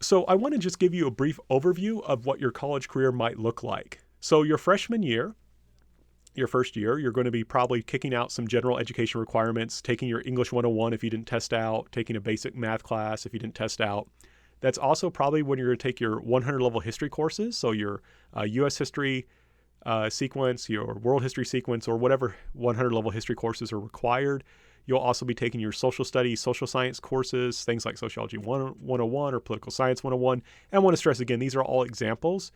So I want to just give you a brief overview of what your college career might look like. So your freshman year, your first year, you're going to be probably kicking out some general education requirements, taking your English 101 if you didn't test out, taking a basic math class if you didn't test out. That's also probably when you're going to take your 100 level history courses. So your U.S. history sequence, your world history sequence, or whatever 100 level history courses are required. You'll also be taking your social studies, social science courses, things like Sociology 101 or Political Science 101. And I want to stress again, these are all examples.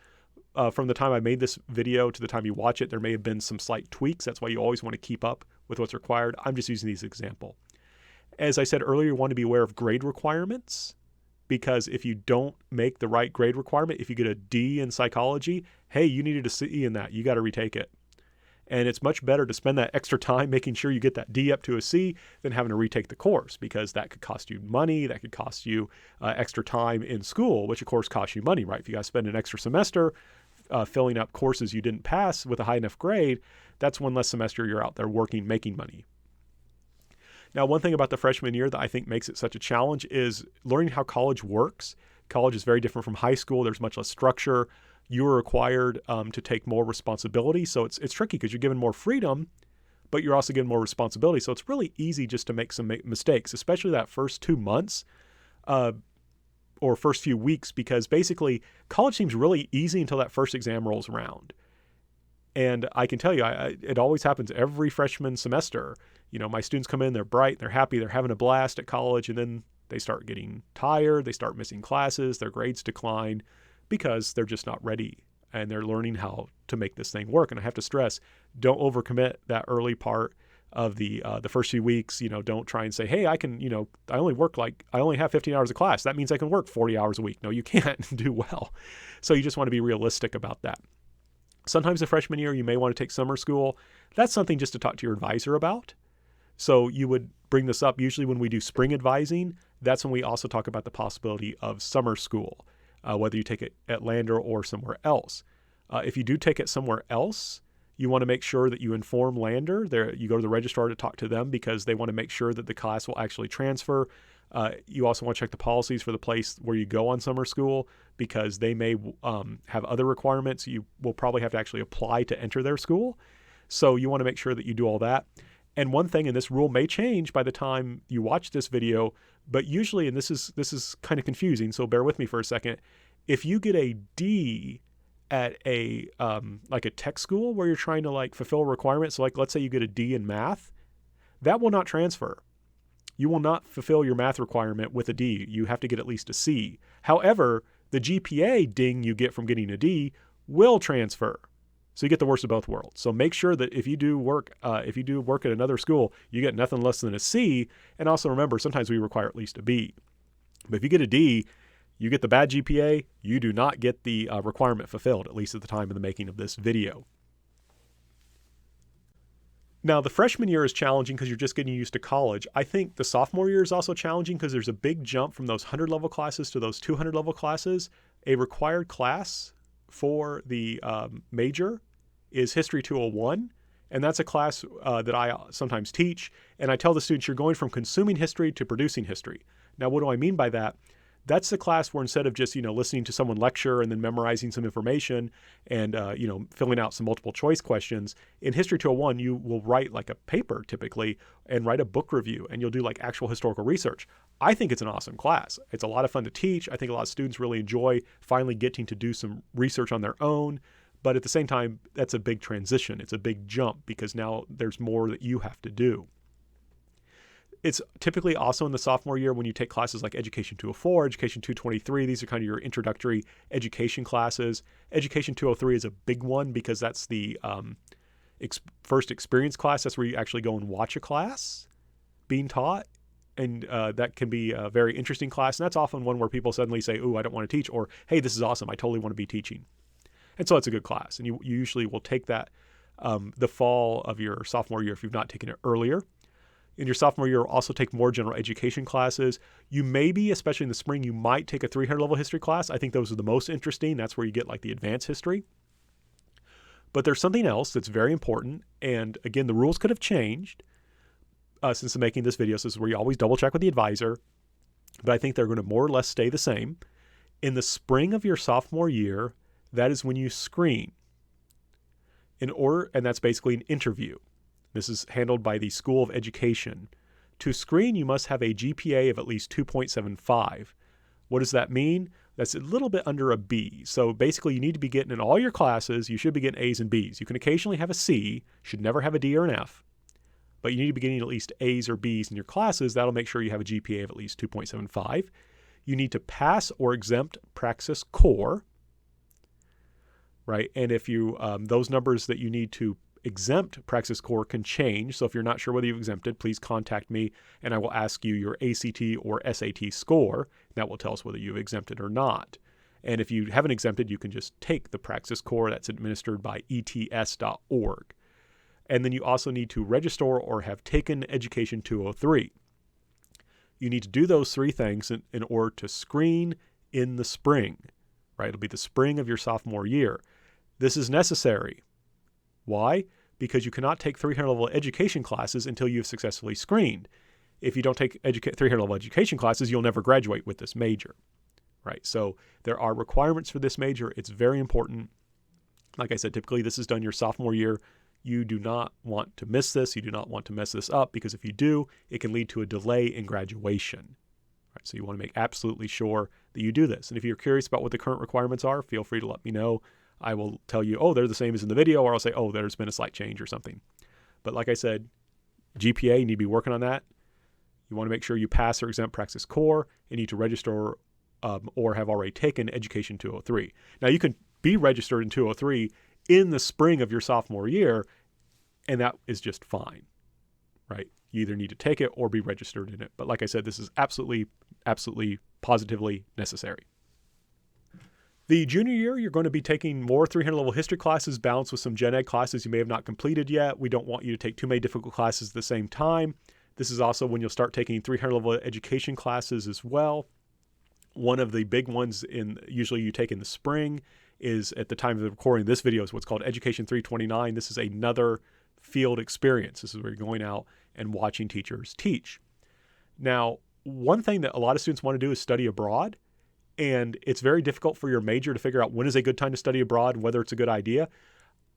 From the time I made this video to the time you watch it, there may have been some slight tweaks. That's why you always want to keep up with what's required. I'm just using these as example. As I said earlier, you want to be aware of grade requirements, because if you don't make the right grade requirement, if you get a D in psychology, hey, you needed a C in that. You got to retake it. And it's much better to spend that extra time making sure you get that D up to a C than having to retake the course, because that could cost you money. That could cost you extra time in school, which of course costs you money, right? If you got to spend an extra semester filling up courses you didn't pass with a high enough grade, that's one less semester you're out there working, making money. Now, one thing about the freshman year that I think makes it such a challenge is learning how college works. College is very different from high school. There's much less structure. You are required to take more responsibility. So it's tricky because you're given more freedom, but you're also given more responsibility. So it's really easy just to make some mistakes, especially that first 2 months or first few weeks, because basically college seems really easy until that first exam rolls around. And I can tell you, it always happens every freshman semester. You know, my students come in, they're bright, they're happy, they're having a blast at college, and then they start getting tired, they start missing classes, their grades decline because they're just not ready and they're learning how to make this thing work. And I have to stress, don't overcommit that early part of the first few weeks. You know, don't try and say, hey, I can, you know, I only have 15 hours of class. That means I can work 40 hours a week. No, you can't do well. So you just want to be realistic about that. Sometimes the freshman year, you may want to take summer school. That's something just to talk to your advisor about. So you would bring this up usually when we do spring advising. That's when we also talk about the possibility of summer school, whether you take it at Lander or somewhere else. If you do take it somewhere else, you want to make sure that you inform Lander. You go to the registrar to talk to them because they want to make sure that the class will actually transfer. You also want to check the policies for the place where you go on summer school, because they may have other requirements. You will probably have to actually apply to enter their school. So you want to make sure that you do all that. And one thing, and this rule may change by the time you watch this video, but usually, and this is kind of confusing, so bear with me for a second. If you get a D at a like a tech school where you're trying to like fulfill a requirement, so like let's say you get a D in math, that will not transfer. You will not fulfill your math requirement with a D. You have to get at least a C. However, the GPA ding you get from getting a D will transfer. So you get the worst of both worlds. So make sure that if you do work at another school, you get nothing less than a C. And also remember, sometimes we require at least a B. But if you get a D, you get the bad GPA. You do not get the requirement fulfilled, at least at the time of the making of this video. Now, the freshman year is challenging because you're just getting used to college. I think the sophomore year is also challenging because there's a big jump from those 100 level classes to those 200 level classes. A required class for the major is History 201, and that's a class that I sometimes teach, and I tell the students you're going from consuming history to producing history. Now, what do I mean by that? That's the class where instead of just, listening to someone lecture and then memorizing some information and, filling out some multiple choice questions, in History 201, you will write like a paper typically and write a book review, and you'll do like actual historical research. I think it's an awesome class. It's a lot of fun to teach. I think a lot of students really enjoy finally getting to do some research on their own. But at the same time, that's a big transition. It's a big jump because now there's more that you have to do. It's typically also in the sophomore year when you take classes like Education 204, Education 223. These are kind of your introductory education classes. Education 203 is a big one because that's the first experience class. That's where you actually go and watch a class being taught. And that can be a very interesting class. And that's often one where people suddenly say, "Ooh, I don't want to teach," or "Hey, this is awesome. I totally want to be teaching." And so it's a good class. And you usually will take that the fall of your sophomore year if you've not taken it earlier. In your sophomore year, you'll also take more general education classes. You maybe, especially in the spring, you might take a 300 level history class. I think those are the most interesting. That's where you get like the advanced history. But there's something else that's very important. And again, the rules could have changed since I'm making this video. So this is where you always double check with the advisor. But I think they're going to more or less stay the same. In the spring of your sophomore year, that is when you screen. And that's basically an interview. This is handled by the School of Education. To screen, you must have a GPA of at least 2.75. What does that mean? That's a little bit under a B. So basically, you need to be getting in all your classes. You should be getting A's and B's. You can occasionally have a C, should never have a D or an F, but you need to be getting at least A's or B's in your classes. That'll make sure you have a GPA of at least 2.75. You need to pass or exempt Praxis Core, right? And if you those numbers that you need to exempt Praxis Core can change. So if you're not sure whether you've exempted, please contact me and I will ask you your ACT or SAT score. That will tell us whether you've exempted or not. And if you haven't exempted, you can just take the Praxis Core that's administered by ets.org. And then you also need to register or have taken Education 203. You need to do those three things in order to screen in the spring, right? It'll be the spring of your sophomore year. This is necessary. Why? Because you cannot take 300-level education classes until you've successfully screened. If you don't take 300-level education classes, you'll never graduate with this major, right? So there are requirements for this major. It's very important. Like I said, typically this is done your sophomore year. You do not want to miss this. You do not want to mess this up because if you do, it can lead to a delay in graduation. Right? So you want to make absolutely sure that you do this. And if you're curious about what the current requirements are, feel free to let me know. I will tell you, oh, they're the same as in the video, or I'll say, oh, there's been a slight change or something. But like I said, GPA, you need to be working on that. You want to make sure you pass or exempt Praxis Core. You need to register or have already taken Education 203. Now, you can be registered in 203 in the spring of your sophomore year, and that is just fine, right? You either need to take it or be registered in it. But like I said, this is absolutely, positively necessary. The junior year, you're going to be taking more 300-level history classes balanced with some gen ed classes you may have not completed yet. We don't want you to take too many difficult classes at the same time. This is also when you'll start taking 300-level education classes as well. One of the big ones usually you take in the spring is, at the time of the recording of this video, is what's called Education 329. This is another field experience. This is where you're going out and watching teachers teach. Now, one thing that a lot of students want to do is study abroad. And it's very difficult for your major to figure out when is a good time to study abroad and whether it's a good idea.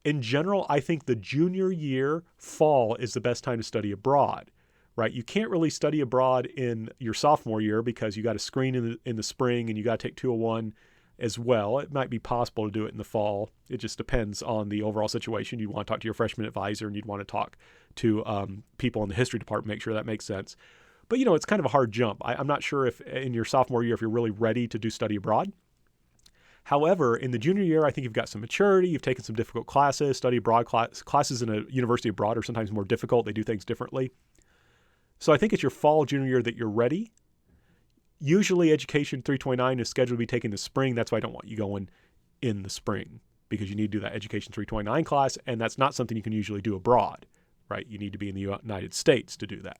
In general, I think the junior year, fall, is the best time to study abroad, right? You can't really study abroad in your sophomore year because you got to screen in the spring and you got to take 201 as well. It might be possible to do it in the fall. It just depends on the overall situation. You'd want to talk to your freshman advisor and you'd want to talk to people in the history department, make sure that makes sense. But, it's kind of a hard jump. I'm not sure if in your sophomore year, if you're really ready to do study abroad. However, in the junior year, I think you've got some maturity. You've taken some difficult classes. Study abroad classes in a university abroad are sometimes more difficult. They do things differently. So I think it's your fall junior year that you're ready. Usually Education 329 is scheduled to be taken in the spring. That's why I don't want you going in the spring, because you need to do that Education 329 class, and that's not something you can usually do abroad, right? You need to be in the United States to do that.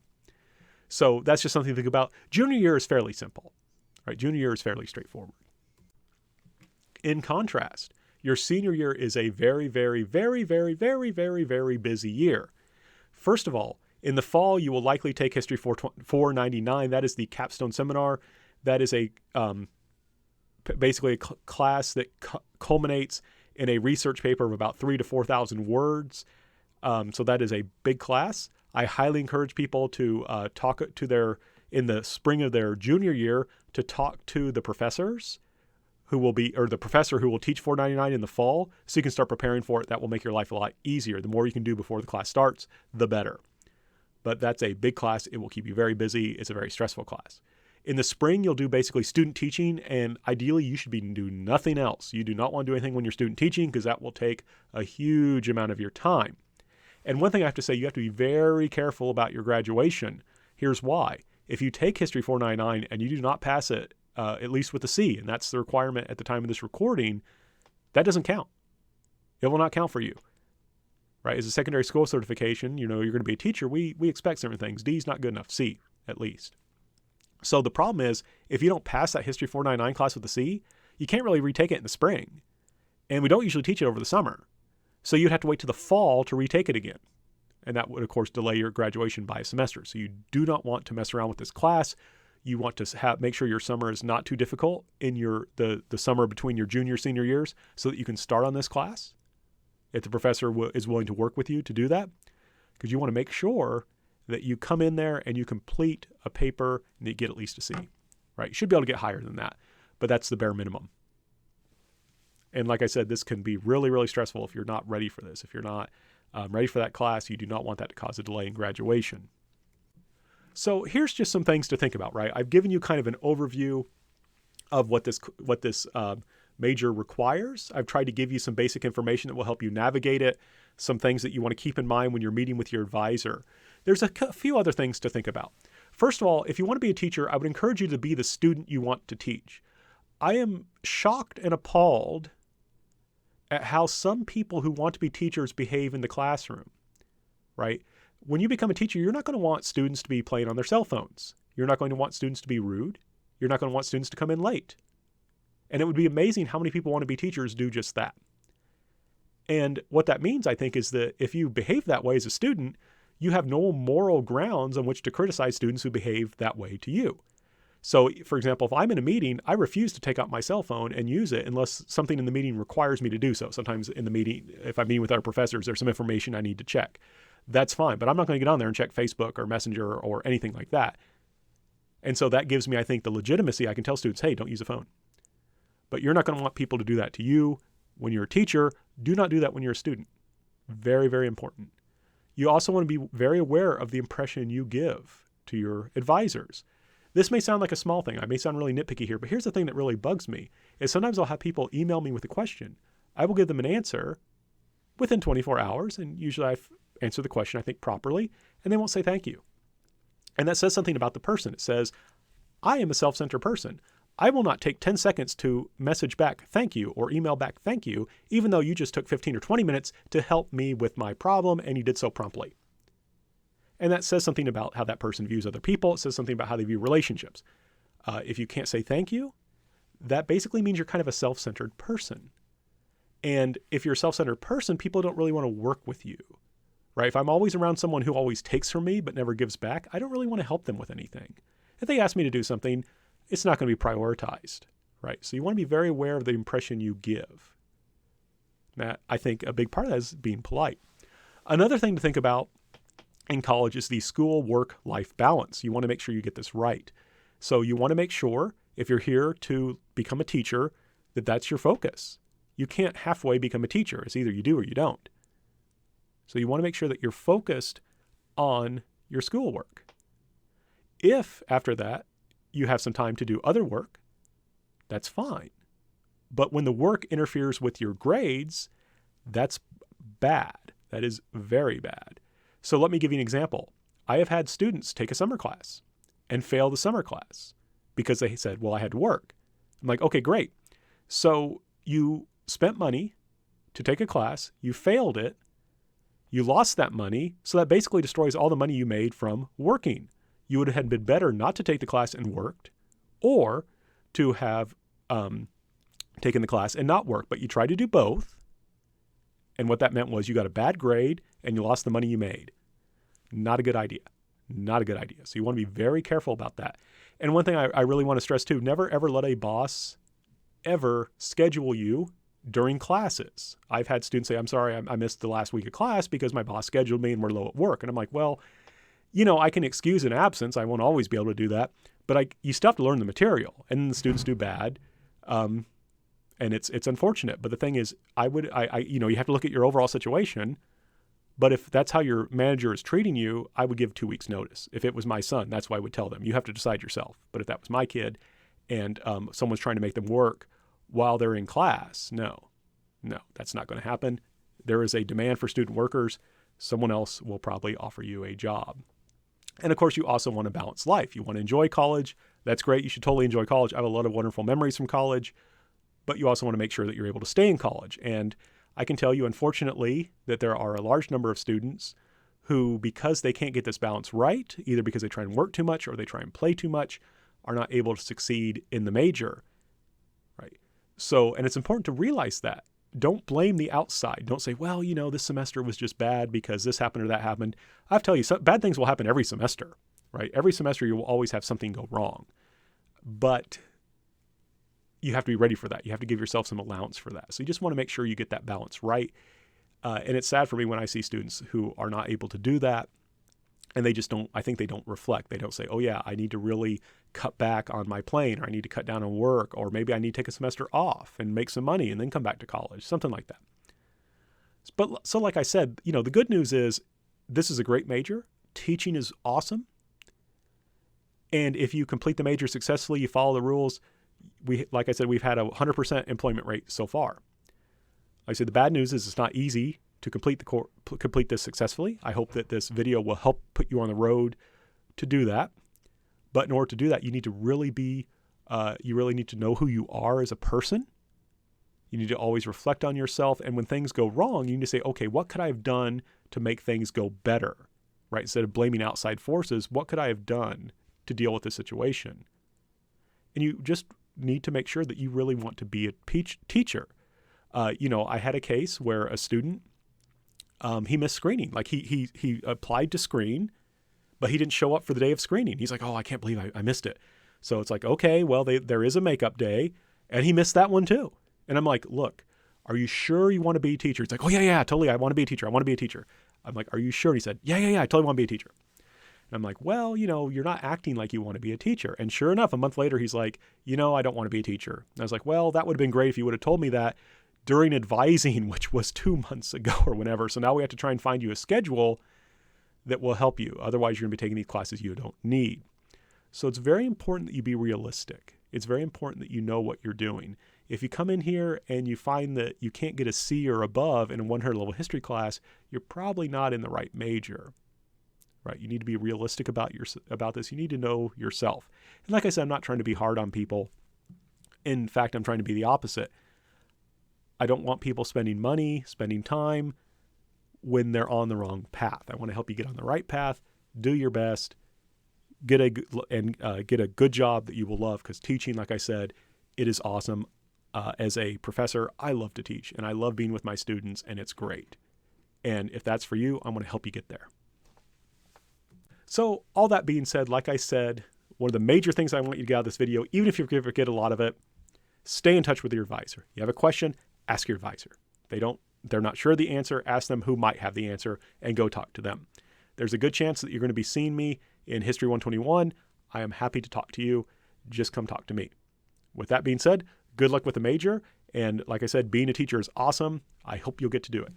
So that's just something to think about. Junior year is fairly simple, right? Junior year is fairly straightforward. In contrast, your senior year is a very, very, very, very, very, very, very busy year. First of all, in the fall, you will likely take History 499. That is the capstone seminar. That is basically a class that culminates in a research paper of about 3,000 to 4,000 words. So that is a big class. I highly encourage people to talk to in the spring of their junior year, to talk to the professors the professor who will teach 499 in the fall, so you can start preparing for it. That will make your life a lot easier. The more you can do before the class starts, the better. But that's a big class. It will keep you very busy. It's a very stressful class. In the spring, you'll do basically student teaching, and ideally you should be doing nothing else. You do not want to do anything when you're student teaching because that will take a huge amount of your time. And one thing I have to say, you have to be very careful about your graduation. Here's why. If you take History 499 and you do not pass it, at least with a C, and that's the requirement at the time of this recording, that doesn't count. It will not count for you, right? As a secondary school certification, you're going to be a teacher. We expect certain things. D is not good enough. C, at least. So the problem is, if you don't pass that History 499 class with a C, you can't really retake it in the spring. And we don't usually teach it over the summer. So you'd have to wait to the fall to retake it again. And that would, of course, delay your graduation by a semester. So you do not want to mess around with this class. You want to make sure your summer is not too difficult in the summer between your junior, senior years so that you can start on this class if the professor is willing to work with you to do that. Because you want to make sure that you come in there and you complete a paper and you get at least a C, right? You should be able to get higher than that, but that's the bare minimum. And like I said, this can be really, really stressful if you're not ready for this. If you're not ready for that class, you do not want that to cause a delay in graduation. So here's just some things to think about, right? I've given you kind of an overview of what this major requires. I've tried to give you some basic information that will help you navigate it, some things that you want to keep in mind when you're meeting with your advisor. There's a few other things to think about. First of all, if you want to be a teacher, I would encourage you to be the student you want to teach. I am shocked and appalled at how some people who want to be teachers behave in the classroom, right? When you become a teacher, you're not going to want students to be playing on their cell phones. You're not going to want students to be rude. You're not going to want students to come in late. And it would be amazing how many people want to be teachers do just that. And what that means, I think, is that if you behave that way as a student, you have no moral grounds on which to criticize students who behave that way to you. So, for example, if I'm in a meeting, I refuse to take out my cell phone and use it unless something in the meeting requires me to do so. Sometimes in the meeting, if I'm meeting with other professors, there's some information I need to check. That's fine, but I'm not going to get on there and check Facebook or Messenger or anything like that. And so that gives me, I think, the legitimacy. I can tell students, hey, don't use a phone. But you're not going to want people to do that to you when you're a teacher. Do not do that when you're a student. Very, very important. You also want to be very aware of the impression you give to your advisors. This may sound like a small thing. I may sound really nitpicky here, but here's the thing that really bugs me is sometimes I'll have people email me with a question. I will give them an answer within 24 hours, and usually I answer the question, I think, properly, and they won't say thank you. And that says something about the person. It says, I am a self-centered person. I will not take 10 seconds to message back thank you or email back thank you, even though you just took 15 or 20 minutes to help me with my problem and you did so promptly. And that says something about how that person views other people. It says something about how they view relationships. If you can't say thank you, that basically means you're kind of a self-centered person. And if you're a self-centered person, people don't really want to work with you, right? If I'm always around someone who always takes from me but never gives back, I don't really want to help them with anything. If they ask me to do something, it's not going to be prioritized, right? So you want to be very aware of the impression you give. That, I think, a big part of that is being polite. Another thing to think about in college is the school-work-life balance. You want to make sure you get this right. So you want to make sure, if you're here to become a teacher, that that's your focus. You can't halfway become a teacher. It's either you do or you don't. So you want to make sure that you're focused on your schoolwork. If, after that, you have some time to do other work, that's fine. But when the work interferes with your grades, that's bad. That is very bad. So let me give you an example. I have had students take a summer class and fail the summer class because they said, well, I had to work. I'm like, okay, great. So you spent money to take a class, you failed it, you lost that money, so that basically destroys all the money you made from working. You would have been better not to take the class and worked, or to have taken the class and not worked, but you tried to do both. And what that meant was you got a bad grade and you lost the money you made. Not a good idea. Not a good idea. So you want to be very careful about that. And one thing I really want to stress too, never ever let a boss ever schedule you during classes. I've had students say, I'm sorry, I missed the last week of class because my boss scheduled me and we're low at work. And I'm like, well, you know, I can excuse an absence. I won't always be able to do that. But you still have to learn the material. And the students do bad. And it's unfortunate. But the thing is, you have to look at your overall situation. But if that's how your manager is treating you, I would give 2 weeks notice. If it was my son, that's what I would tell them. You have to decide yourself. But if that was my kid and someone's trying to make them work while they're in class, no, that's not going to happen. There is a demand for student workers. Someone else will probably offer you a job. And of course, you also want to balance life. You want to enjoy college. That's great. You should totally enjoy college. I have a lot of wonderful memories from college. But you also want to make sure that you're able to stay in college. And I can tell you, unfortunately, that there are a large number of students who, because they can't get this balance right, either because they try and work too much or they try and play too much, are not able to succeed in the major, right? So, and it's important to realize that. Don't blame the outside. Don't say, well, this semester was just bad because this happened or that happened. I have to tell you, bad things will happen every semester. right? Every semester you will always have something go wrong, but you have to be ready for that. You have to give yourself some allowance for that. So you just want to make sure you get that balance right. And it's sad for me when I see students who are not able to do that, and they just don't, I think they don't reflect. They don't say, oh yeah, I need to really cut back on my playing, or I need to cut down on work, or maybe I need to take a semester off and make some money and then come back to college, something like that. But so like I said, the good news is this is a great major. Teaching is awesome. And if you complete the major successfully, you follow the rules, like I said, we've had a 100% employment rate so far. Like I said, the bad news is it's not easy to complete this successfully. I hope that this video will help put you on the road to do that. But in order to do that, you need to really need to know who you are as a person. You need to always reflect on yourself. And when things go wrong, you need to say, okay, what could I have done to make things go better, right? Instead of blaming outside forces, what could I have done to deal with the situation? And you just need to make sure that you really want to be a teacher. I had a case where a student, he missed screening. Like he applied to screen, but he didn't show up for the day of screening. He's like, oh, I can't believe I missed it. So it's like, okay, well, there is a makeup day, and he missed that one too. And I'm like, look, are you sure you want to be a teacher? He's like, oh yeah, totally. I want to be a teacher. I want to be a teacher. I'm like, are you sure? And he said, yeah, I totally want to be a teacher. And I'm like, well, you're not acting like you want to be a teacher. And sure enough, a month later, he's like, I don't want to be a teacher. And I was like, well, that would have been great if you would have told me that during advising, which was 2 months ago or whenever. So now we have to try and find you a schedule that will help you. Otherwise, you're going to be taking these classes you don't need. So it's very important that you be realistic. It's very important that you know what you're doing. If you come in here and you find that you can't get a C or above in a 100 level history class, you're probably not in the right major, right? You need to be realistic about this. You need to know yourself. And like I said, I'm not trying to be hard on people. In fact, I'm trying to be the opposite. I don't want people spending money, spending time when they're on the wrong path. I want to help you get on the right path, do your best, get a good job that you will love, because teaching, like I said, it is awesome. As a professor, I love to teach, and I love being with my students, and it's great. And if that's for you, I'm going to help you get there. So all that being said, like I said, one of the major things I want you to get out of this video, even if you forget a lot of it, stay in touch with your advisor. You have a question, ask your advisor. They're not sure of the answer, ask them who might have the answer, and go talk to them. There's a good chance that you're going to be seeing me in History 121. I am happy to talk to you. Just come talk to me. With that being said, good luck with the major. And like I said, being a teacher is awesome. I hope you'll get to do it.